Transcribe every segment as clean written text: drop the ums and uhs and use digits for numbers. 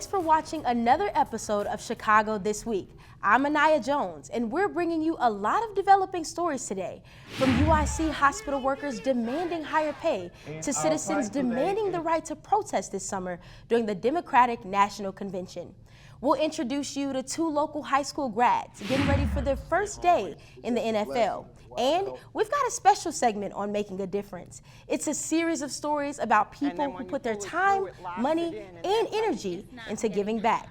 Thanks for watching another episode of Chicago This Week. I'm Anaya Jones, and we're bringing you a lot of developing stories today, from UIC hospital workers demanding higher pay to citizens demanding the right to protest this summer during the Democratic National Convention. We'll introduce you to two local high school grads getting ready for their first day in the NFL. And we've got a special segment on making a difference. It's a series of stories about people who put their time, money, and energy into giving back.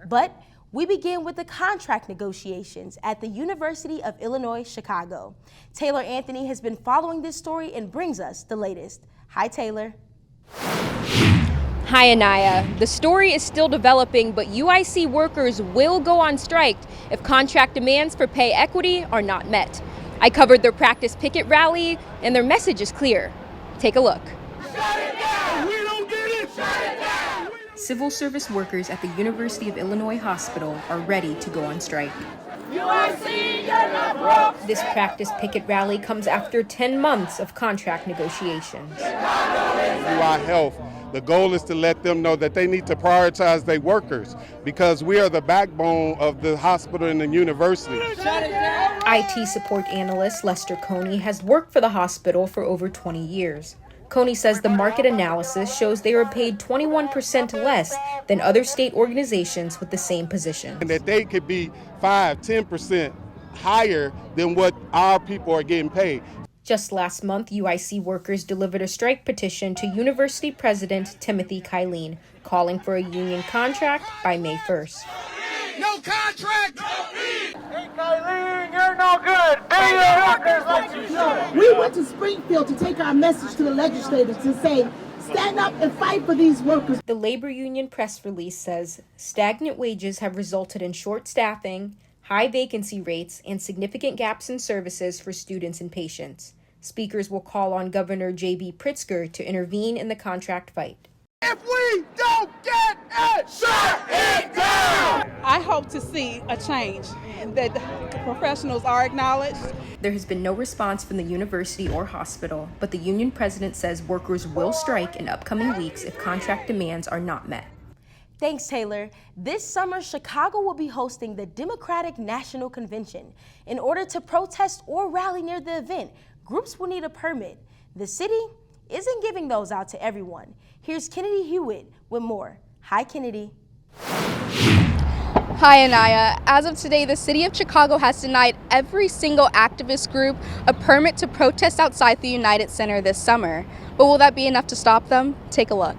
But we begin with the contract negotiations at the University of Illinois, Chicago. Taylor Anthony has been following this story and brings us the latest. Hi, Taylor. Hi, Anaya. The story is still developing, but UIC workers will go on strike if contract demands for pay equity are not met. I covered their practice picket rally, and their message is clear. Take a look. Shut it down! We don't get it! Shut it down! Civil service workers at the University of Illinois Hospital are ready to go on strike. UIC, you're not broke! This practice picket rally comes after 10 months of contract negotiations. Through our health, the goal is to let them know that they need to prioritize their workers because we are the backbone of the hospital and the university. Shut it down! IT support analyst Lester Coney has worked for the hospital for over 20 years. Coney says the market analysis shows they are paid 21% less than other state organizations with the same position. And that they could be 5-10% higher than what our people are getting paid. Just last month, UIC workers delivered a strike petition to University President Timothy Kylene, calling for a union contract by May 1st. No contract! No fee! Hey, Kylene, you're no good! Pay your workers like you should! We went to Springfield to take our message to the legislators to say, stand up and fight for these workers. The labor union press release says stagnant wages have resulted in short staffing, high vacancy rates, and significant gaps in services for students and patients. Speakers will call on Governor J.B. Pritzker to intervene in the contract fight. If we don't get it, shut it down! I hope to see a change, that the professionals are acknowledged. There has been no response from the university or hospital, but the union president says workers will strike in upcoming weeks if contract demands are not met. Thanks, Taylor. This summer, Chicago will be hosting the Democratic National Convention. In order to protest or rally near the event, groups will need a permit. The city isn't giving those out to everyone. Here's Kennedy Hewitt with more. Hi, Kennedy. Hi, Anaya. As of today, the city of Chicago has denied every single activist group a permit to protest outside the United Center this summer. But will that be enough to stop them? Take a look.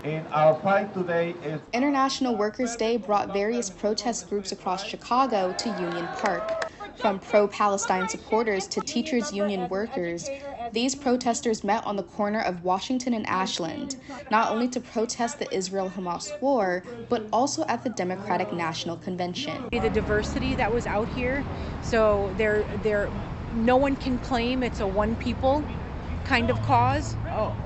And our fight today is International Workers' Day brought various protest groups across Chicago to Union Park. From pro-Palestine supporters to teachers' union workers, these protesters met on the corner of Washington and Ashland, not only to protest the Israel-Hamas war, but also at the Democratic National Convention. The diversity that was out here, so no one can claim it's a one people kind of cause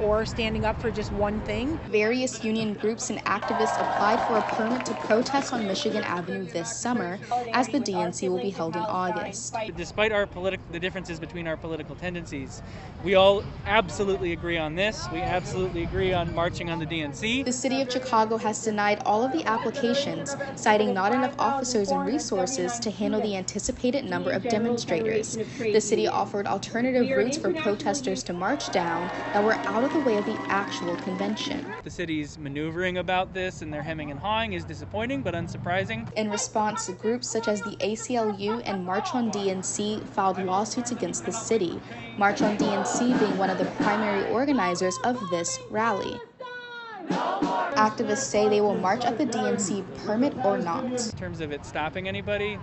or standing up for just one thing. Various union groups and activists applied for a permit to protest on Michigan Avenue this summer, as the DNC will be held in August. Despite the differences between our political tendencies, we all absolutely agree on this. We absolutely agree on marching on the DNC. The city of Chicago has denied all of the applications, citing not enough officers and resources to handle the anticipated number of demonstrators. The city offered alternative routes for protesters to march down that were out of the way of the actual convention. The city's maneuvering about this and their hemming and hawing is disappointing but unsurprising. In response, groups such as the ACLU and March on DNC filed lawsuits against the city, March on DNC being one of the primary organizers of this rally. Activists say they will march at the DNC, permit or not. In terms of it stopping anybody,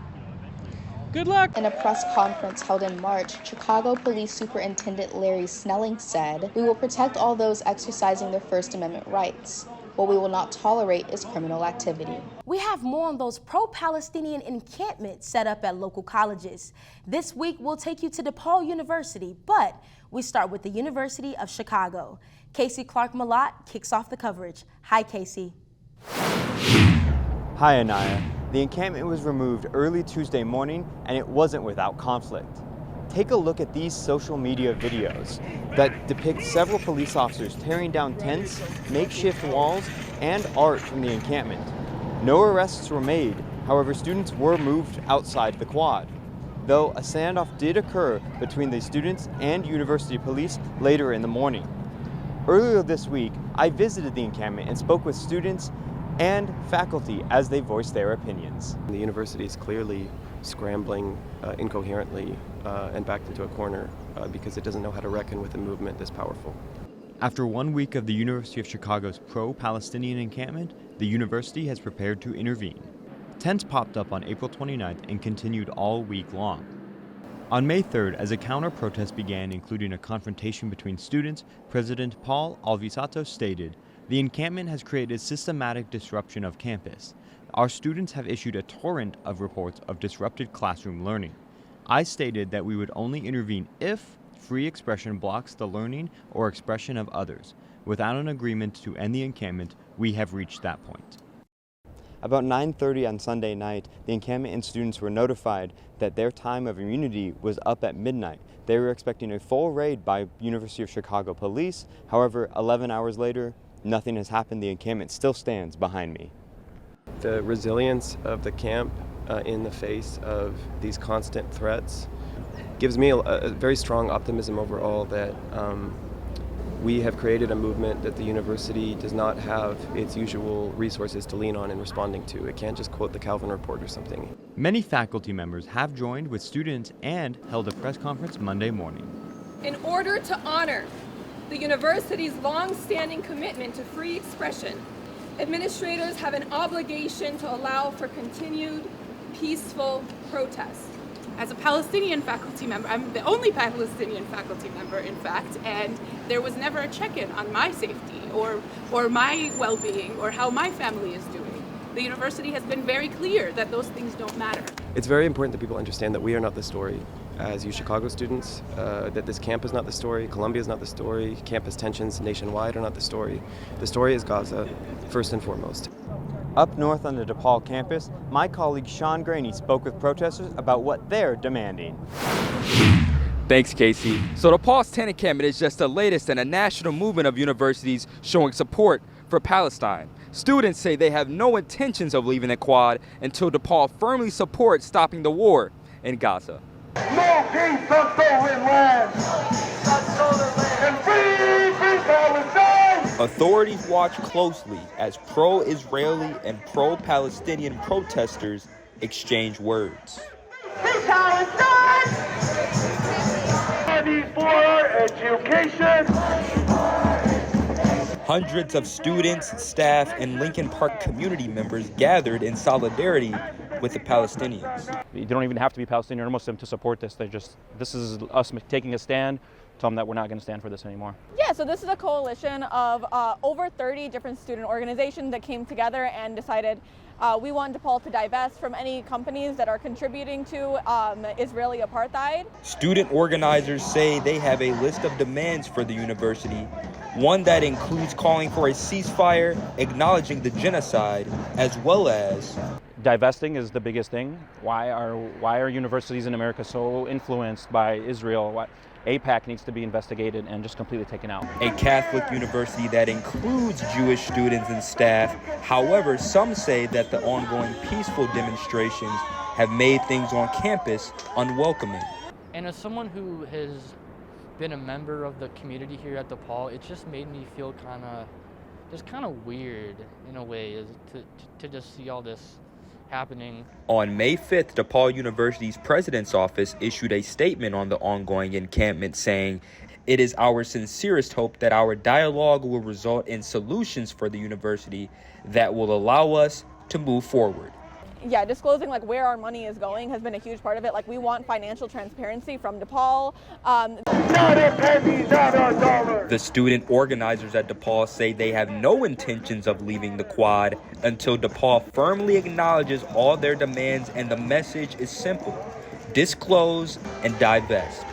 good luck. In a press conference held in March, Chicago Police Superintendent Larry Snelling said, "We will protect all those exercising their First Amendment rights. What we will not tolerate is criminal activity." We have more on those pro-Palestinian encampments set up at local colleges. This week, we'll take you to DePaul University, but we start with the University of Chicago. Casey Clark-Malott kicks off the coverage. Hi, Casey. Hi, Anaya. The encampment was removed early Tuesday morning, and it wasn't without conflict. Take a look at these social media videos that depict several police officers tearing down tents, makeshift walls, and art from the encampment. No arrests were made, however students were moved outside the quad, though a standoff did occur between the students and university police later in the morning. Earlier this week, I visited the encampment and spoke with students and faculty as they voiced their opinions. The university is clearly scrambling incoherently and backed into a corner because it doesn't know how to reckon with a movement this powerful. After 1 week of the University of Chicago's pro-Palestinian encampment, the university has prepared to intervene. Tents popped up on April 29th and continued all week long. On May 3rd, as a counter-protest began, including a confrontation between students, President Paul Alvisato stated, "The encampment has created systematic disruption of campus. Our students have issued a torrent of reports of disrupted classroom learning. I stated that we would only intervene if free expression blocks the learning or expression of others. Without an agreement to end the encampment, we have reached that point." About 9:30 on Sunday night, the encampment and students were notified that their time of immunity was up at midnight. They were expecting a full raid by University of Chicago police. However, 11 hours later, nothing has happened. The encampment still stands behind me. The resilience of the camp in the face of these constant threats gives me a very strong optimism overall that we have created a movement that the university does not have its usual resources to lean on in responding to. It can't just quote the Calvin Report or something. Many faculty members have joined with students and held a press conference Monday morning. In order to honor the university's long-standing commitment to free expression, administrators have an obligation to allow for continued peaceful protest. As a Palestinian faculty member, I'm the only Palestinian faculty member, in fact, and there was never a check-in on my safety or my well-being or how my family is doing. The university has been very clear that those things don't matter. It's very important that people understand that we are not the story. As Chicago students, that this camp is not the story, Columbia is not the story, campus tensions nationwide are not the story. The story is Gaza, first and foremost. Up north on the DePaul campus, my colleague Sean Graney spoke with protesters about what they're demanding. Thanks, Casey. So DePaul's tent encampment is just the latest in a national movement of universities showing support for Palestine. Students say they have no intentions of leaving the quad until DePaul firmly supports stopping the war in Gaza. No peace on stolen land. And free Palestine. Authorities watch closely as pro-Israeli and pro-Palestinian protesters exchange words. Free Palestine. Money for education. Hundreds of students, staff, and Lincoln Park community members gathered in solidarity with the Palestinians. You don't even have to be Palestinian or Muslim to support this. This is us taking a stand, tell them that we're not going to stand for this anymore. Yeah, so this is a coalition of over 30 different student organizations that came together and decided we want DePaul to divest from any companies that are contributing to Israeli apartheid. Student organizers say they have a list of demands for the university, one that includes calling for a ceasefire, acknowledging the genocide, as well as divesting is the biggest thing. Why are universities in America so influenced by Israel? AIPAC needs to be investigated and just completely taken out. A Catholic university that includes Jewish students and staff. However, some say that the ongoing peaceful demonstrations have made things on campus unwelcoming. And as someone who has been a member of the community here at DePaul, it just made me feel kind of weird in a way to just see all this happening. On May 5th, DePaul University's president's office issued a statement on the ongoing encampment saying, "It is our sincerest hope that our dialogue will result in solutions for the university that will allow us to move forward." Yeah, disclosing where our money is going has been a huge part of it. We want financial transparency from DePaul. Not a penny, not a dollar. The student organizers at DePaul say they have no intentions of leaving the quad until DePaul firmly acknowledges all their demands, and the message is simple: disclose and divest.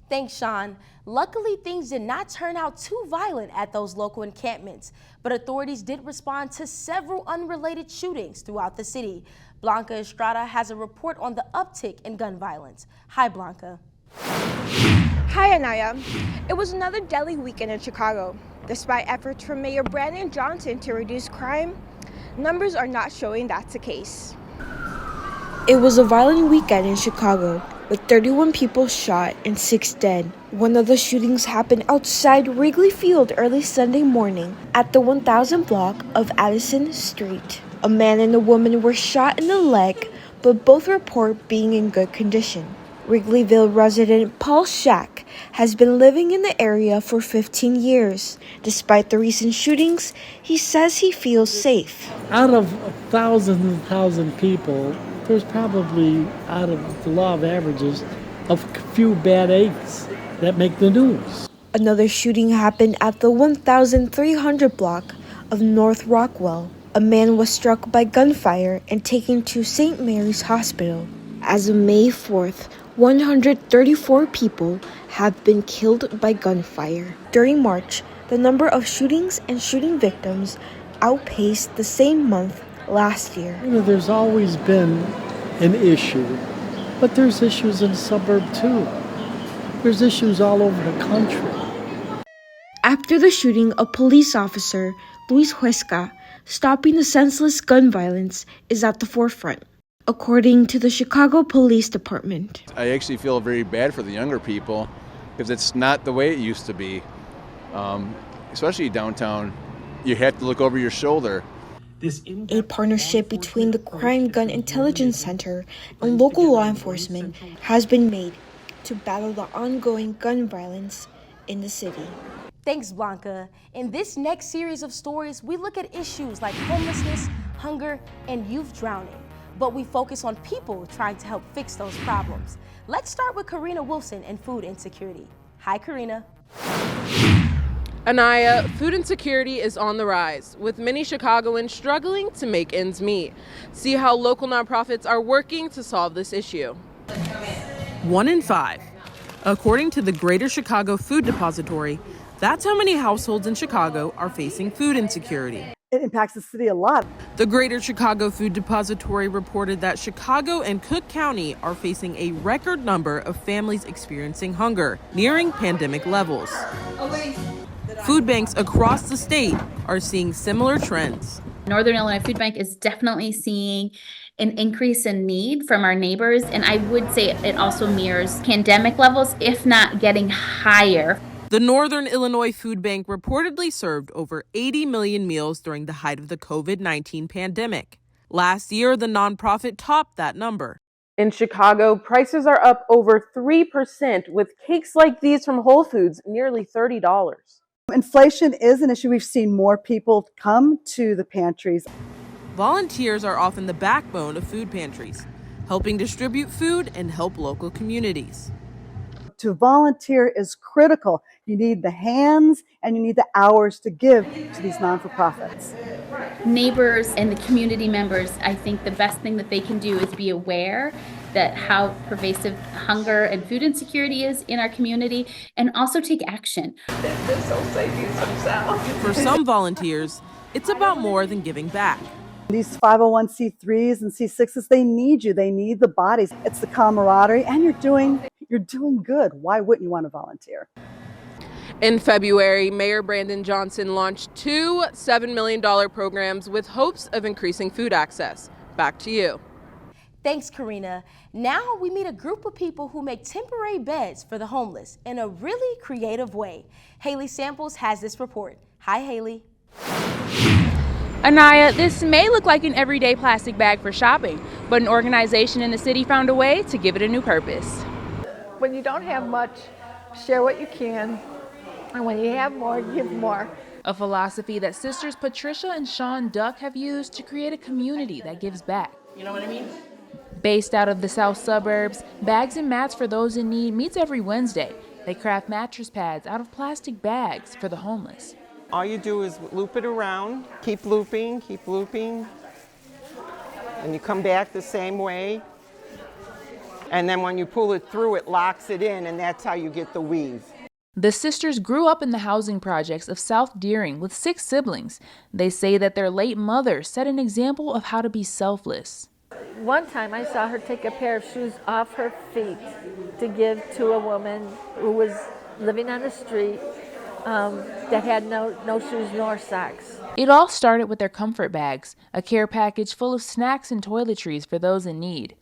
Thanks, Sean. Luckily, things did not turn out too violent at those local encampments, but authorities did respond to several unrelated shootings throughout the city. Blanca Estrada has a report on the uptick in gun violence. Hi, Blanca. Hi, Anaya. It was another deadly weekend in Chicago. Despite efforts from Mayor Brandon Johnson to reduce crime, numbers are not showing that's the case. It was a violent weekend in Chicago, with 31 people shot and 6 dead. One of the shootings happened outside Wrigley Field early Sunday morning at the 1000 block of Addison Street. A man and a woman were shot in the leg, but both report being in good condition. Wrigleyville resident Paul Shack has been living in the area for 15 years. Despite the recent shootings, he says he feels safe. Out of thousands and thousands of people, there's probably, out of the law of averages, a few bad eggs that make the news. Another shooting happened at the 1300 block of North Rockwell. A man was struck by gunfire and taken to St. Mary's Hospital. As of May 4th, 134 people have been killed by gunfire. During March, the number of shootings and shooting victims outpaced the same month last year. There's always been an issue, but there's issues in the suburb too. There's issues all over the country. After the shooting of police officer Luis Huesca, stopping the senseless gun violence is at the forefront, according to the Chicago Police Department. I actually feel very bad for the younger people because it's not the way it used to be. Especially downtown, you have to look over your shoulder. A partnership between the Crime Gun Intelligence Center and local law enforcement has been made to battle the ongoing gun violence in the city. Thanks, Blanca. In this next series of stories, we look at issues like homelessness, hunger, and youth drowning. But we focus on people trying to help fix those problems. Let's start with Karina Wilson and food insecurity. Hi, Karina. Anaya, food insecurity is on the rise, with many Chicagoans struggling to make ends meet. See how local nonprofits are working to solve this issue. 1 in 5. According to the Greater Chicago Food Depository, that's how many households in Chicago are facing food insecurity. It impacts the city a lot. The Greater Chicago Food Depository reported that Chicago and Cook County are facing a record number of families experiencing hunger, nearing pandemic levels. Food banks across the state are seeing similar trends. Northern Illinois Food Bank is definitely seeing an increase in need from our neighbors, and I would say it also mirrors pandemic levels, if not getting higher. The Northern Illinois Food Bank reportedly served over 80 million meals during the height of the COVID-19 pandemic. Last year, the nonprofit topped that number. In Chicago, prices are up over 3%, with cakes like these from Whole Foods nearly $30. Inflation is an issue. We've seen more people come to the pantries. Volunteers are often the backbone of food pantries, helping distribute food and help local communities. To volunteer is critical. You need the hands and you need the hours to give to these non-for-profits. Neighbors and the community members, I think the best thing that they can do is be aware that how pervasive hunger and food insecurity is in our community, and also take action. For some volunteers, it's about more than giving back. These 501c3s and C6s, they need you. They need the bodies. It's the camaraderie, and you're doing good. Why wouldn't you want to volunteer? In February, Mayor Brandon Johnson launched 2 $7 million programs with hopes of increasing food access. Back to you. Thanks, Karina. Now we meet a group of people who make temporary beds for the homeless in a really creative way. Haley Samples has this report. Hi, Haley. Anaya, this may look like an everyday plastic bag for shopping, but an organization in the city found a way to give it a new purpose. When you don't have much, share what you can, and when you have more, give more. A philosophy that sisters Patricia and Sean Duck have used to create a community that gives back. You know what I mean? Based out of the south suburbs, Bags and Mats for Those in Need meets every Wednesday. They craft mattress pads out of plastic bags for the homeless. All you do is loop it around, keep looping, and you come back the same way. And then when you pull it through, it locks it in, and that's how you get the weave. The sisters grew up in the housing projects of South Deering with 6 siblings. They say that their late mother set an example of how to be selfless. One time I saw her take a pair of shoes off her feet to give to a woman who was living on the street that had no shoes nor socks. It all started with their comfort bags, a care package full of snacks and toiletries for those in need.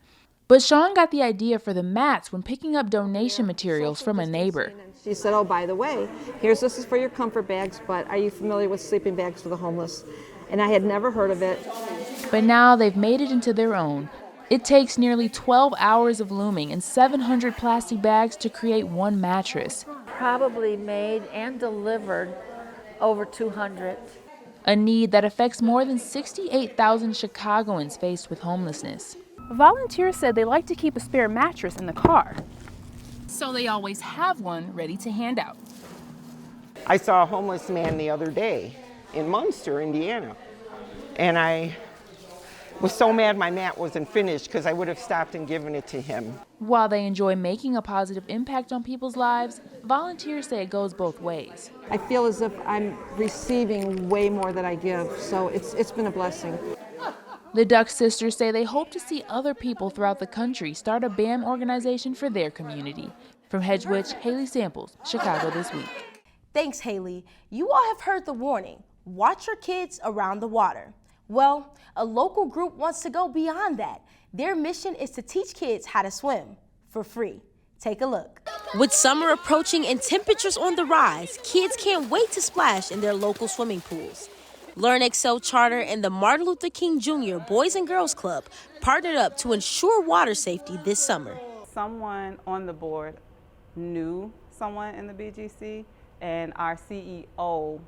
But Sean got the idea for the mats when picking up donation materials from a neighbor. She said, oh, by the way, this is for your comfort bags, but are you familiar with sleeping bags for the homeless? And I had never heard of it. But now they've made it into their own. It takes nearly 12 hours of looming and 700 plastic bags to create one mattress. Probably made and delivered over 200. A need that affects more than 68,000 Chicagoans faced with homelessness. Volunteers said they like to keep a spare mattress in the car, so they always have one ready to hand out. I saw a homeless man the other day in Munster, Indiana, and I was so mad my mat wasn't finished because I would have stopped and given it to him. While they enjoy making a positive impact on people's lives, volunteers say it goes both ways. I feel as if I'm receiving way more than I give, so it's been a blessing. The Duck sisters say they hope to see other people throughout the country start a BAM organization for their community. From Hedgewich, Haley Samples, Chicago This Week. Thanks, Haley. You all have heard the warning. Watch your kids around the water. Well, a local group wants to go beyond that. Their mission is to teach kids how to swim for free. Take a look. With summer approaching and temperatures on the rise, kids can't wait to splash in their local swimming pools. Learn Excel Charter and the Martin Luther King Jr. Boys and Girls Club partnered up to ensure water safety this summer. Someone on the board knew someone in the BGC, and our CEO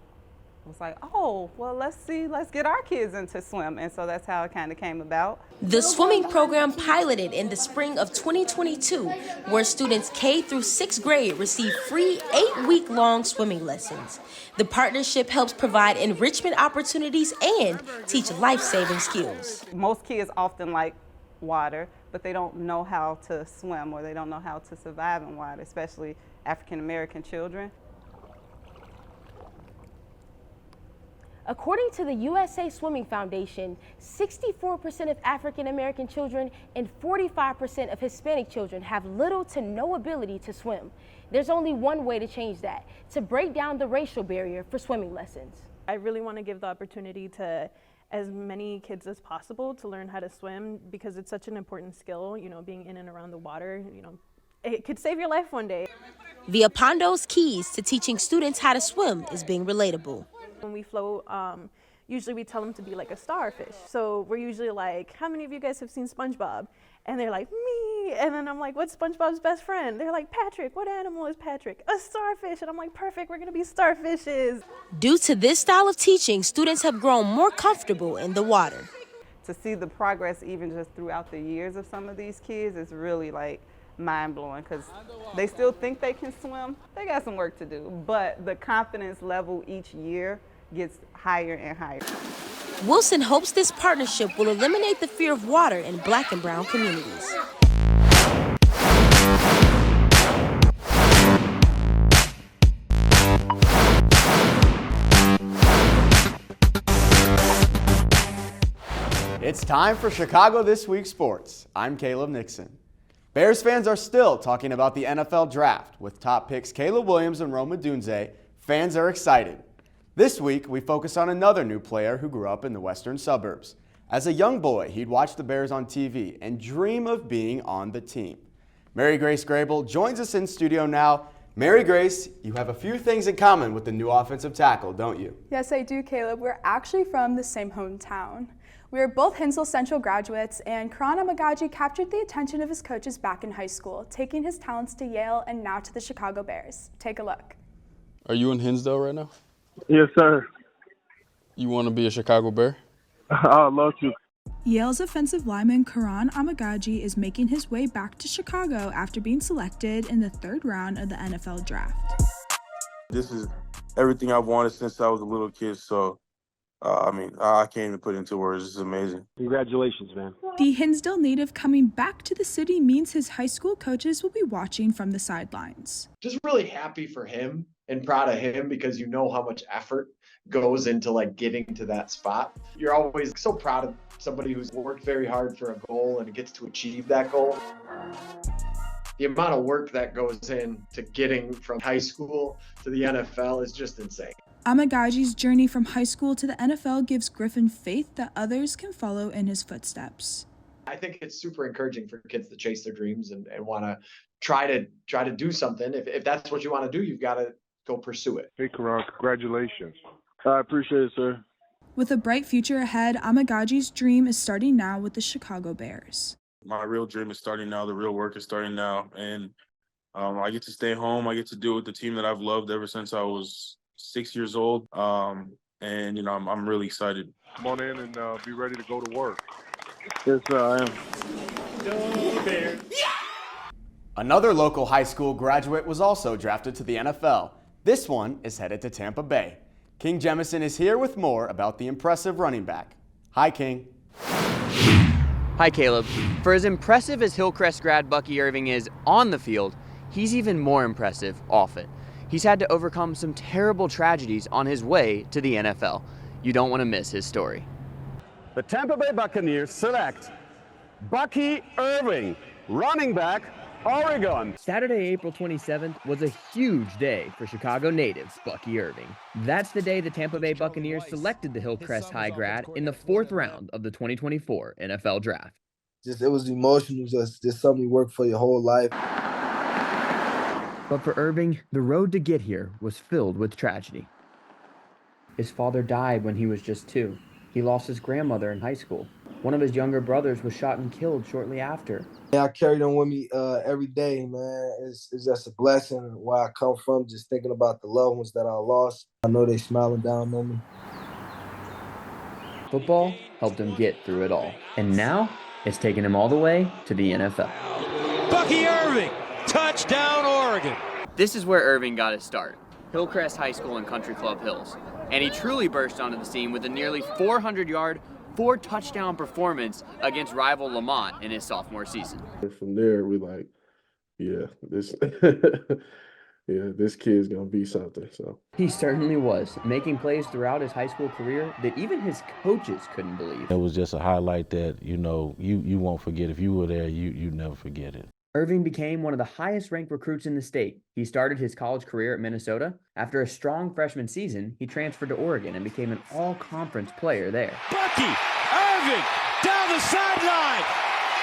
was like, oh, well, let's get our kids into swim. And so that's how it kind of came about. The swimming program piloted in the spring of 2022, where students K through 6th grade receive free 8-week-long swimming lessons. The partnership helps provide enrichment opportunities and teach life-saving skills. Most kids often like water, but they don't know how to swim or they don't know how to survive in water, especially African-American children. According to the USA Swimming Foundation, 64% of African American children and 45% of Hispanic children have little to no ability to swim. There's only one way to change that, to break down the racial barrier for swimming lessons. I really want to give the opportunity to as many kids as possible to learn how to swim because it's such an important skill, being in and around the water, it could save your life one day. Via Pondo's keys to teaching students how to swim is being relatable. When we float, usually we tell them to be like a starfish. So we're usually like, how many of you guys have seen SpongeBob? And they're like, me. And then I'm like, what's SpongeBob's best friend? They're like, Patrick. What animal is Patrick? A starfish. And I'm like, perfect, we're gonna be starfishes. Due to this style of teaching, students have grown more comfortable in the water. To see the progress even just throughout the years of some of these kids is really like mind-blowing because they still think they can swim. They got some work to do, but the confidence level each year gets higher and higher. Wilson hopes this partnership will eliminate the fear of water in Black and brown communities. It's time for Chicago This Week Sports. I'm Caleb Nixon. Bears fans are still talking about the NFL Draft. With top picks Caleb Williams and Rome Odunze, fans are excited. This week, we focus on another new player who grew up in the western suburbs. As a young boy, he'd watch the Bears on TV and dream of being on the team. Mary Grace Grable joins us in studio now. Mary Grace, you have a few things in common with the new offensive tackle, don't you? Yes, I do, Caleb. We're actually from the same hometown. We are both Hinsdale Central graduates, and Karan Amagaji captured the attention of his coaches back in high school, taking his talents to Yale and now to the Chicago Bears. Take a look. Are you in Hinsdale right now? Yes, sir. You want to be a Chicago Bear? I'd love to. Yale's offensive lineman Karan Amagaji is making his way back to Chicago after being selected in the 3rd round of the NFL Draft. This is everything I've wanted since I was a little kid, so I can't even put it into words. This is amazing. Congratulations, man. The Hinsdale native coming back to the city means his high school coaches will be watching from the sidelines. Just really happy for him and proud of him because you know how much effort goes into getting to that spot. You're always so proud of somebody who's worked very hard for a goal and gets to achieve that goal. The amount of work that goes in to getting from high school to the NFL is just insane. Amagaji's journey from high school to the NFL gives Griffin faith that others can follow in his footsteps. I think it's super encouraging for kids to chase their dreams and want to try to do something. If that's what you want to do, you've got to go pursue it. Hey, Karan, congratulations. I appreciate it, sir. With a bright future ahead, Amagaji's dream is starting now with the Chicago Bears. My real dream is starting now. The real work is starting now. And I get to stay home. I get to do it with the team that I've loved ever since I was 6 years old. And, you know, I'm really excited. Come on in and be ready to go to work. Yes, I am. Another local high school graduate was also drafted to the NFL. This one is headed to Tampa Bay. King Jemison is here with more about the impressive running back. Hi, King. Hi, Caleb. For as impressive as Hillcrest grad Bucky Irving is on the field, he's even more impressive off it. He's had to overcome some terrible tragedies on his way to the NFL. You don't want to miss his story. The Tampa Bay Buccaneers select Bucky Irving, running back, Oregon. Saturday, April 27th was a huge day for Chicago native Bucky Irving. That's the day the Tampa Bay Buccaneers selected the Hillcrest High grad in the 4th round of the 2024 NFL Draft. It was emotional, just something you work for your whole life. But for Irving, the road to get here was filled with tragedy. His father died when he was just 2. He lost his grandmother in high school. One of his younger brothers was shot and killed shortly after. I carry them with me every day, man. It's just a blessing where I come from, just thinking about the loved ones that I lost. I know they smiling down on me. Football helped him get through it all. And now it's taken him all the way to the NFL. Bucky Irving, touchdown Oregon. This is where Irving got his start, Hillcrest High School in Country Club Hills. And he truly burst onto the scene with a nearly 400-yard, 4-touchdown performance against rival Lamont in his sophomore season. From there, we like, yeah, this kid's going to be something. So He certainly was, making plays throughout his high school career that even his coaches couldn't believe. It was just a highlight that, you know, you won't forget. If you were there, you never forget it. Irving became one of the highest-ranked recruits in the state. He started his college career at Minnesota. After a strong freshman season, he transferred to Oregon and became an all-conference player there. Bucky Irving down the sideline.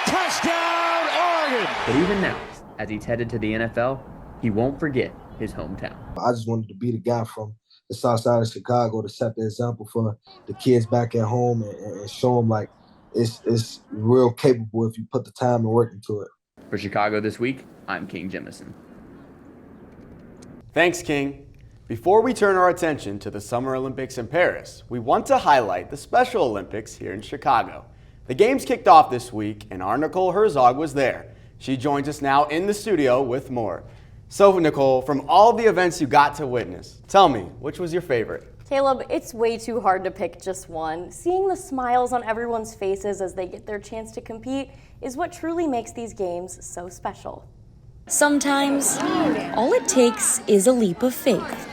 Touchdown Oregon. But even now, as he's headed to the NFL, he won't forget his hometown. I just wanted to be the guy from the south side of Chicago to set the example for the kids back at home and show them like it's real capable if you put the time and work into it. For Chicago This Week, I'm King Jemison. Thanks, King. Before we turn our attention to the Summer Olympics in Paris, we want to highlight the Special Olympics here in Chicago. The games kicked off this week, and our Nicole Herzog was there. She joins us now in the studio with more. So, Nicole, from all the events you got to witness, tell me, which was your favorite? Caleb, it's way too hard to pick just one. Seeing the smiles on everyone's faces as they get their chance to compete is what truly makes these games so special. Sometimes, all it takes is a leap of faith.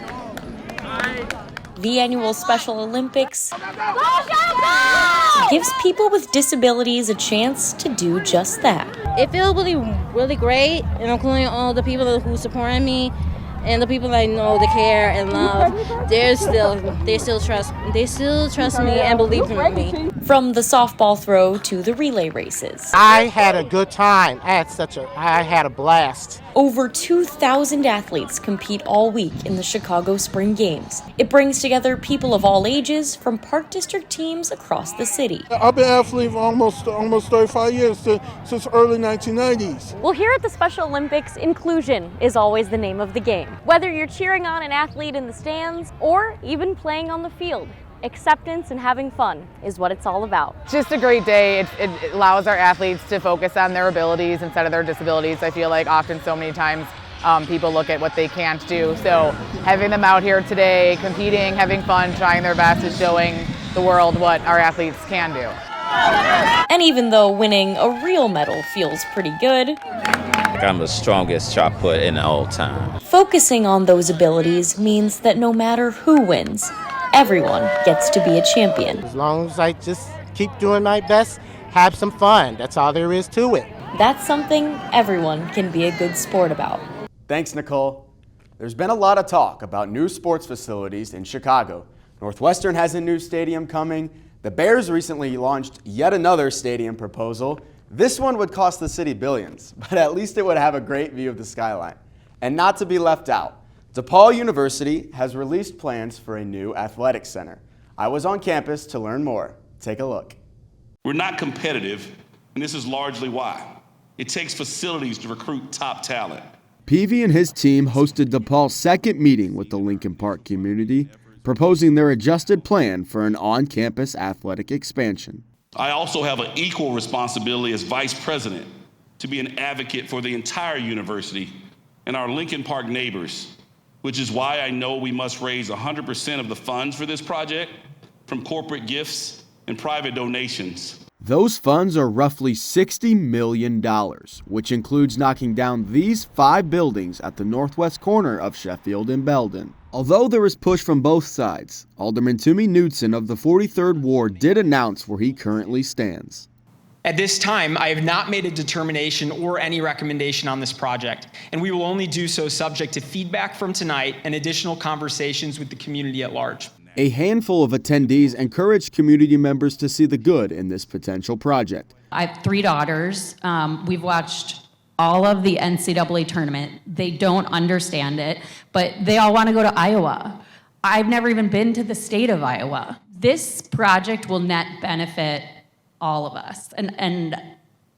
The annual Special Olympics gives people with disabilities a chance to do just that. It feels really great, and including all the people who supported me and the people I know that care and love. They still trust me and believe in me. From the softball throw to the relay races. I had a good time. I had a blast. Over 2,000 athletes compete all week in the Chicago Spring Games. It brings together people of all ages from Park District teams across the city. I've been an athlete for almost 35 years, since early 1990s. Well, here at the Special Olympics, inclusion is always the name of the game. Whether you're cheering on an athlete in the stands or even playing on the field, acceptance and having fun is what it's all about. Just a great day. It allows our athletes to focus on their abilities instead of their disabilities. I feel like often so many times people look at what they can't do. So having them out here today, competing, having fun, trying their best is showing the world what our athletes can do. And even though winning a real medal feels pretty good, I'm the strongest shot put in all time. Focusing on those abilities means that no matter who wins, everyone gets to be a champion. As long as I just keep doing my best, have some fun. That's all there is to it. That's something everyone can be a good sport about. Thanks, Nicole. There's been a lot of talk about new sports facilities in Chicago. Northwestern has a new stadium coming. The Bears recently launched yet another stadium proposal. This one would cost the city billions, but at least it would have a great view of the skyline. And not to be left out, DePaul University has released plans for a new athletics center. I was on campus to learn more. Take a look. We're not competitive, and this is largely why. It takes facilities to recruit top talent. Peavy and his team hosted DePaul's second meeting with the Lincoln Park community, proposing their adjusted plan for an on-campus athletic expansion. I also have an equal responsibility as vice president to be an advocate for the entire university and our Lincoln Park neighbors, which is why I know we must raise 100% of the funds for this project from corporate gifts and private donations. Those funds are roughly $60 million, which includes knocking down these 5 buildings at the northwest corner of Sheffield and Belden. Although there was push from both sides, Alderman Toomey Knudsen of the 43rd Ward did announce where he currently stands. At this time, I have not made a determination or any recommendation on this project, and we will only do so subject to feedback from tonight and additional conversations with the community at large. A handful of attendees encouraged community members to see the good in this potential project. I have 3 daughters. We've watched all of the NCAA tournament. They don't understand it, but they all want to go to Iowa. I've never even been to the state of Iowa. This project will net benefit all of us. And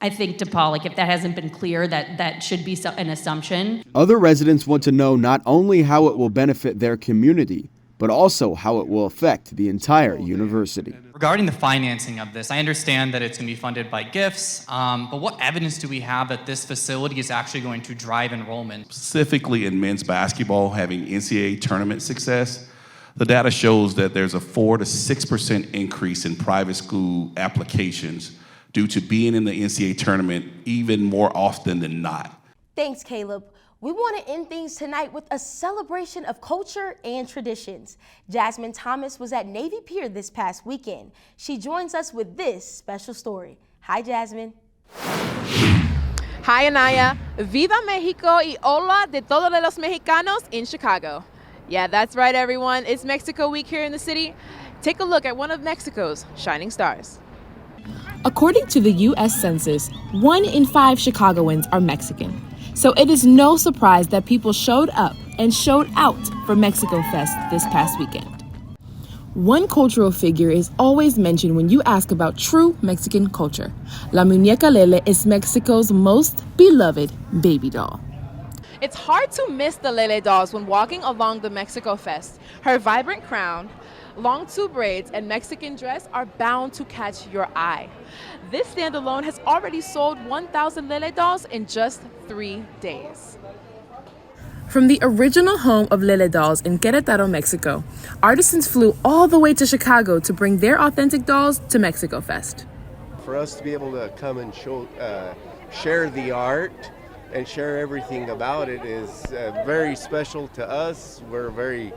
I think DePaul, like if that hasn't been clear, that should be an assumption. Other residents want to know not only how it will benefit their community, but also how it will affect the entire university. Regarding the financing of this, I understand that it's going to be funded by gifts, but what evidence do we have that this facility is actually going to drive enrollment? Specifically in men's basketball, having NCAA tournament success, the data shows that there's a 4 to 6% increase in private school applications due to being in the NCAA tournament even more often than not. Thanks, Caleb. We want to end things tonight with a celebration of culture and traditions. Jasmine Thomas was at Navy Pier this past weekend. She joins us with this special story. Hi, Jasmine. Hi, Anaya. Viva Mexico y hola de todos los mexicanos in Chicago. Yeah, that's right, everyone. It's Mexico Week here in the city. Take a look at one of Mexico's shining stars. According to the U.S. Census, 1 in 5 Chicagoans are Mexican. So it is no surprise that people showed up and showed out for Mexico Fest this past weekend. One cultural figure is always mentioned when you ask about true Mexican culture. La Muñeca Lele is Mexico's most beloved baby doll. It's hard to miss the Lele dolls when walking along the Mexico Fest. Her vibrant crown, long 2 braids, and Mexican dress are bound to catch your eye. This stand alone has already sold 1,000 Lele dolls in just 3 days. From the original home of Lele dolls in Querétaro, Mexico, artisans flew all the way to Chicago to bring their authentic dolls to Mexico Fest. For us to be able to come and share the art and share everything about it is very special to us. We're very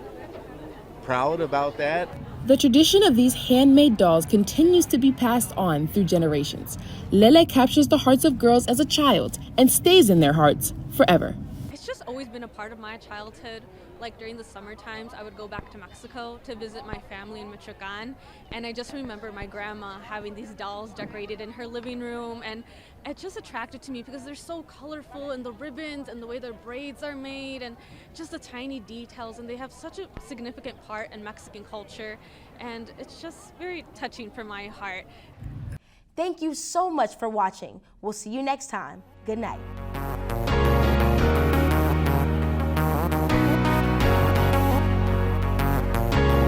proud about that. The tradition of these handmade dolls continues to be passed on through generations. Lele captures the hearts of girls as a child and stays in their hearts forever. It's just always been a part of my childhood. Like during the summer times, I would go back to Mexico to visit my family in Michoacan, and I just remember my grandma having these dolls decorated in her living room, and it just attracted to me because they're so colorful, and the ribbons and the way their braids are made and just the tiny details, and they have such a significant part in Mexican culture, and it's just very touching for my heart. Thank you so much for watching. We'll see you next time. Good night.